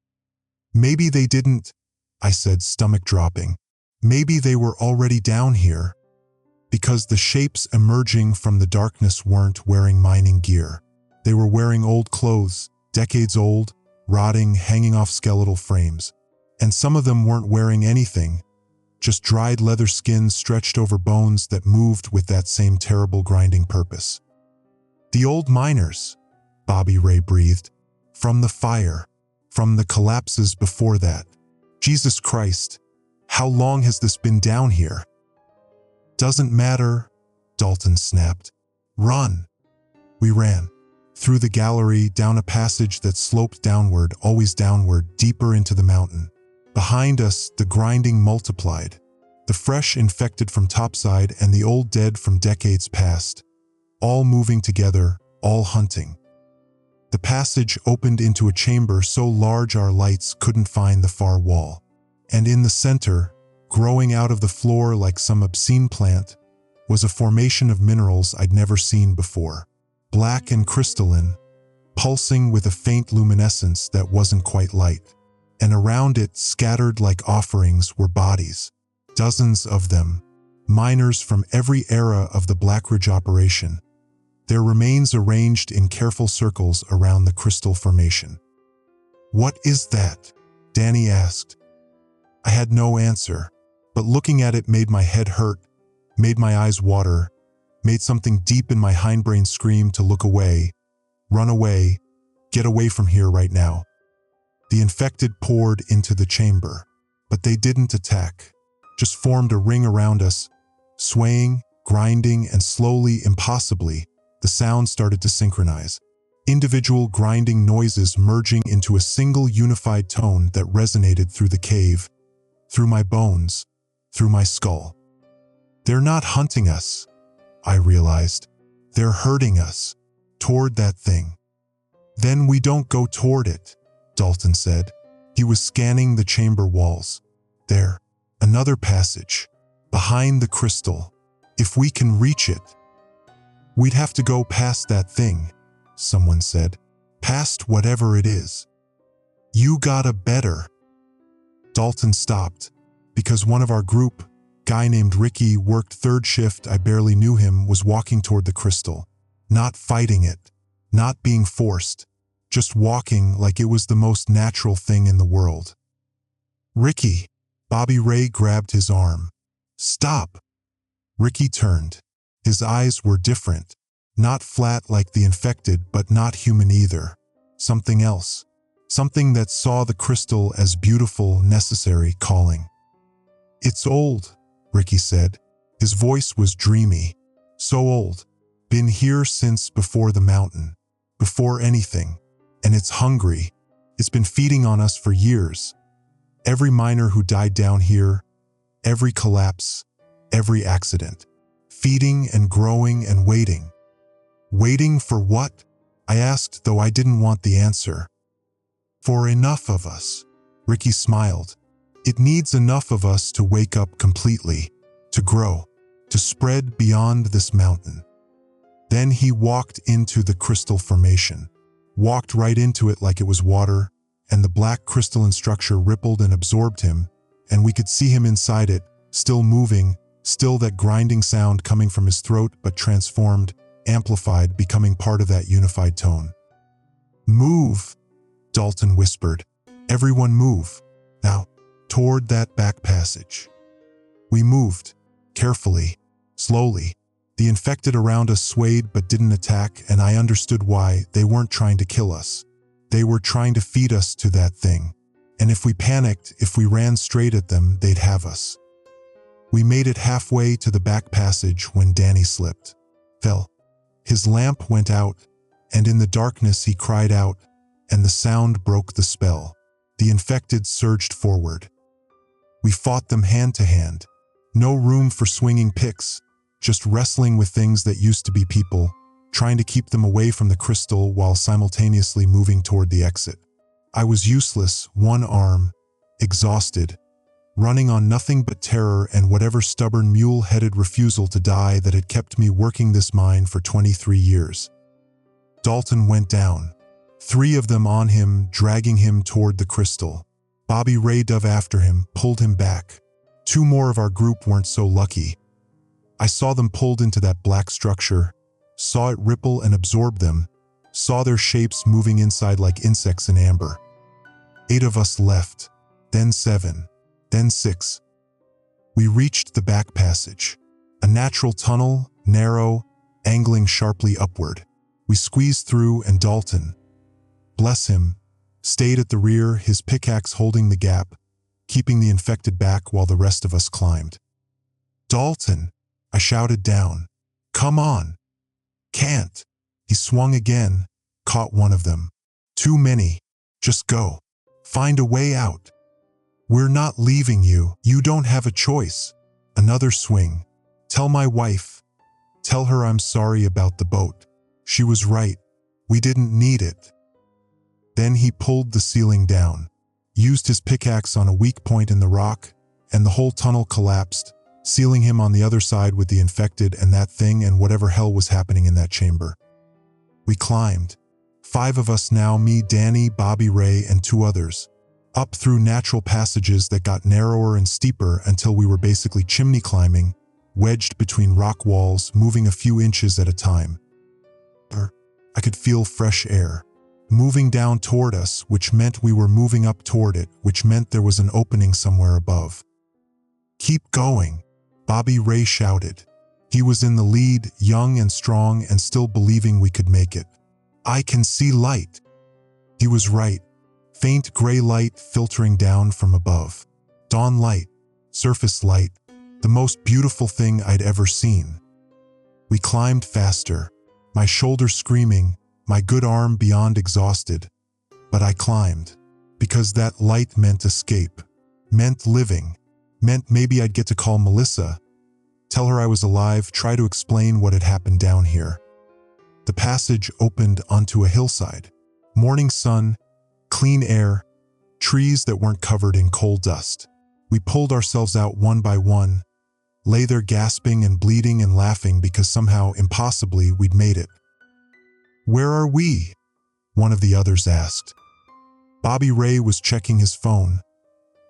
"Maybe they didn't," I said, stomach dropping. "Maybe they were already down here." Because the shapes emerging from the darkness weren't wearing mining gear. They were wearing old clothes, decades old, rotting, hanging off skeletal frames. And some of them weren't wearing anything, just dried leather skins stretched over bones that moved with that same terrible grinding purpose. "The old miners," Bobby Ray breathed. "From the fire, from the collapses before that. Jesus Christ, how long has this been down here?" "Doesn't matter," Dalton snapped. "Run." We ran. Through the gallery, down a passage that sloped downward, always downward, deeper into the mountain. Behind us, the grinding multiplied. The fresh infected from topside and the old dead from decades past. All moving together, all hunting. The passage opened into a chamber so large our lights couldn't find the far wall. And in the center, growing out of the floor like some obscene plant, was a formation of minerals I'd never seen before. Black and crystalline, pulsing with a faint luminescence that wasn't quite light. And around it, scattered like offerings, were bodies. Dozens of them, miners from every era of the Black Ridge operation. Their remains arranged in careful circles around the crystal formation. "What is that?" Danny asked. I had no answer, but looking at it made my head hurt, made my eyes water, made something deep in my hindbrain scream to look away, run away, get away from here right now. The infected poured into the chamber, but they didn't attack, just formed a ring around us, swaying, grinding, and slowly, impossibly, the sound started to synchronize. Individual grinding noises merging into a single unified tone that resonated through the cave, through my bones, through my skull. "They're not hunting us," I realized. "They're herding us, toward that thing." "Then we don't go toward it," Dalton said. He was scanning the chamber walls. "There, another passage, behind the crystal. If we can reach it." "We'd have to go past that thing," someone said. "Past whatever it is." "You gotta better." Dalton stopped, because one of our group, guy named Ricky, worked third shift. I barely knew him, was walking toward the crystal. Not fighting it, not being forced, just walking like it was the most natural thing in the world. "Ricky," Bobby Ray grabbed his arm. "Stop." Ricky turned. His eyes were different, not flat like the infected, but not human either. Something else. Something that saw the crystal as beautiful, necessary, calling. "It's old," Ricky said. His voice was dreamy. "So old. Been here since before the mountain. Before anything. And it's hungry. It's been feeding on us for years. Every miner who died down here, every collapse, every accident. Feeding and growing and waiting." "Waiting for what?" I asked, though I didn't want the answer. "For enough of us." Ricky smiled. "It needs enough of us to wake up completely, to grow, to spread beyond this mountain." Then he walked into the crystal formation, walked right into it like it was water, and the black crystalline structure rippled and absorbed him, and we could see him inside it, still moving, still that grinding sound coming from his throat, but transformed, amplified, becoming part of that unified tone. "Move," Dalton whispered. "Everyone move. Now, toward that back passage." We moved, carefully, Slowly, the infected around us swayed but didn't attack, and I understood why. They weren't trying to kill us. They were trying to feed us to that thing. And if we panicked, if we ran straight at them, they'd have us. We made it halfway to the back passage when Danny slipped, fell. His lamp went out, and in the darkness he cried out, and the sound broke the spell. The infected surged forward. We fought them hand to hand. No room for swinging picks, just wrestling with things that used to be people, trying to keep them away from the crystal while simultaneously moving toward the exit. I was useless, one arm, exhausted, running on nothing but terror and whatever stubborn mule-headed refusal to die that had kept me working this mine for 23 years. Dalton went down. 3 of them on him, dragging him toward the crystal. Bobby Ray dove after him, pulled him back. 2 more of our group weren't so lucky. I saw them pulled into that black structure, saw it ripple and absorb them, saw their shapes moving inside like insects in amber. 8 of us left, then 7, then 6. We reached the back passage, a natural tunnel, narrow, angling sharply upward. We squeezed through, and Dalton, bless him, stayed at the rear, his pickaxe holding the gap, keeping the infected back while the rest of us climbed. "Dalton," I shouted down. "Come on." "Can't." He swung again, caught one of them. "Too many. Just go. Find a way out." "We're not leaving you. You don't have a choice." Another swing. "Tell my wife. Tell her I'm sorry about the boat. She was right. We didn't need it." Then he pulled the ceiling down, used his pickaxe on a weak point in the rock, and the whole tunnel collapsed, sealing him on the other side with the infected and that thing and whatever hell was happening in that chamber. We climbed. 5 of us now, me, Danny, Bobby Ray, and 2 others, up through natural passages that got narrower and steeper until we were basically chimney climbing, wedged between rock walls, moving a few inches at a time. I could feel fresh air moving down toward us, which meant we were moving up toward it, which meant there was an opening somewhere above. "Keep going," Bobby Ray shouted. He was in the lead, young and strong and still believing we could make it. "I can see light." He was right. Faint gray light filtering down from above. Dawn light, surface light, the most beautiful thing I'd ever seen. We climbed faster, my shoulder screaming, my good arm beyond exhausted. But I climbed, because that light meant escape, meant living, meant maybe I'd get to call Melissa, tell her I was alive, try to explain what had happened down here. The passage opened onto a hillside. Morning sun, clean air, trees that weren't covered in coal dust. We pulled ourselves out one by one, lay there gasping and bleeding and laughing because somehow, impossibly, we'd made it. "Where are we?" one of the others asked. Bobby Ray was checking his phone,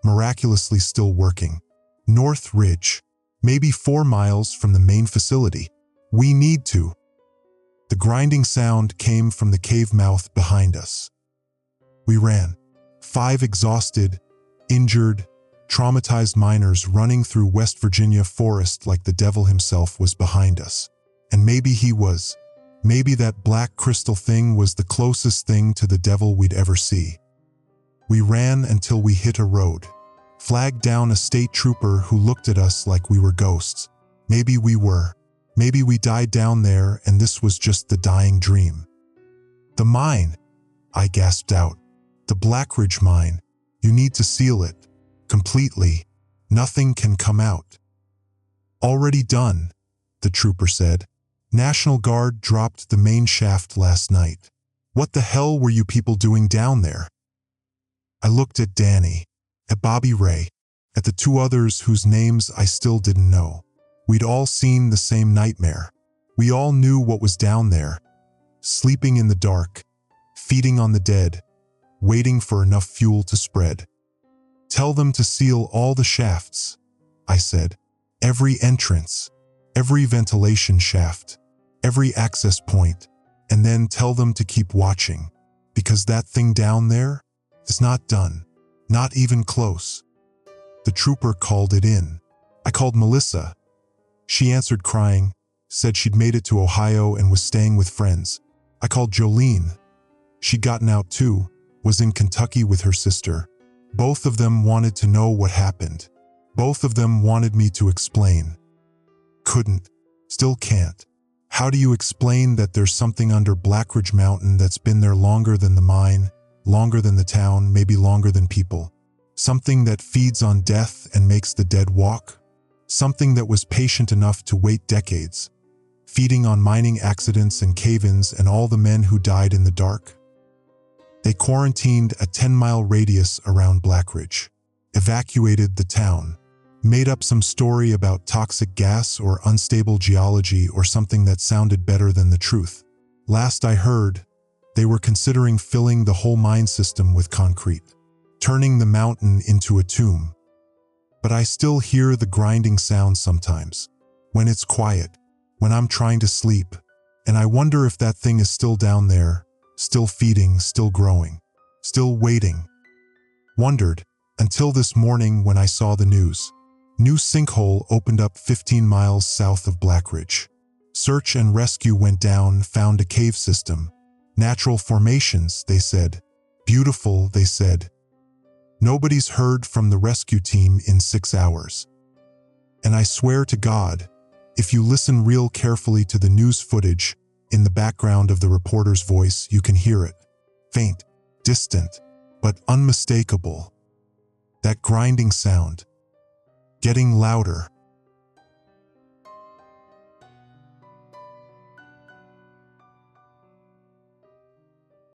miraculously still working. "North Ridge, maybe 4 miles from the main facility. We need to." The grinding sound came from the cave mouth behind us. We ran. 5 exhausted, injured, traumatized miners running through West Virginia forest like the devil himself was behind us. And maybe he was. Maybe that black crystal thing was the closest thing to the devil we'd ever see. We ran until we hit a road. Flagged down a state trooper who looked at us like we were ghosts. Maybe we were. Maybe we died down there and this was just the dying dream. "The mine," I gasped out. "The Blackridge mine. You need to seal it. Completely. Nothing can come out." "Already done," the trooper said. "National Guard dropped the main shaft last night. What the hell were you people doing down there?" I looked at Danny, at Bobby Ray, at the 2 others whose names I still didn't know. We'd all seen the same nightmare. We all knew what was down there, sleeping in the dark, feeding on the dead, waiting for enough fuel to spread. "Tell them to seal all the shafts," I said. "Every entrance, every ventilation shaft, every access point, and then tell them to keep watching, because that thing down there is not done, not even close." The trooper called it in. I called Melissa. She answered crying, said she'd made it to Ohio and was staying with friends. I called Jolene. She'd gotten out too, was in Kentucky with her sister. Both of them wanted to know what happened. Both of them wanted me to explain. Couldn't. Still can't. How do you explain that there's something under Blackridge Mountain that's been there longer than the mine, longer than the town, maybe longer than people? Something that feeds on death and makes the dead walk? Something that was patient enough to wait decades, feeding on mining accidents and cave-ins and all the men who died in the dark? They quarantined a 10-mile radius around Blackridge, evacuated the town, made up some story about toxic gas or unstable geology or something that sounded better than the truth. Last I heard, they were considering filling the whole mine system with concrete, turning the mountain into a tomb. But I still hear the grinding sound sometimes, when it's quiet, when I'm trying to sleep, and I wonder if that thing is still down there, still feeding, still growing, still waiting. Wondered, until this morning when I saw the news. New sinkhole opened up 15 miles south of Blackridge. Search and rescue went down, found a cave system. Natural formations, they said. Beautiful, they said. Nobody's heard from the rescue team in 6 hours. And I swear to God, if you listen real carefully to the news footage, in the background of the reporter's voice, you can hear it. Faint, distant, but unmistakable. That grinding sound. Getting louder.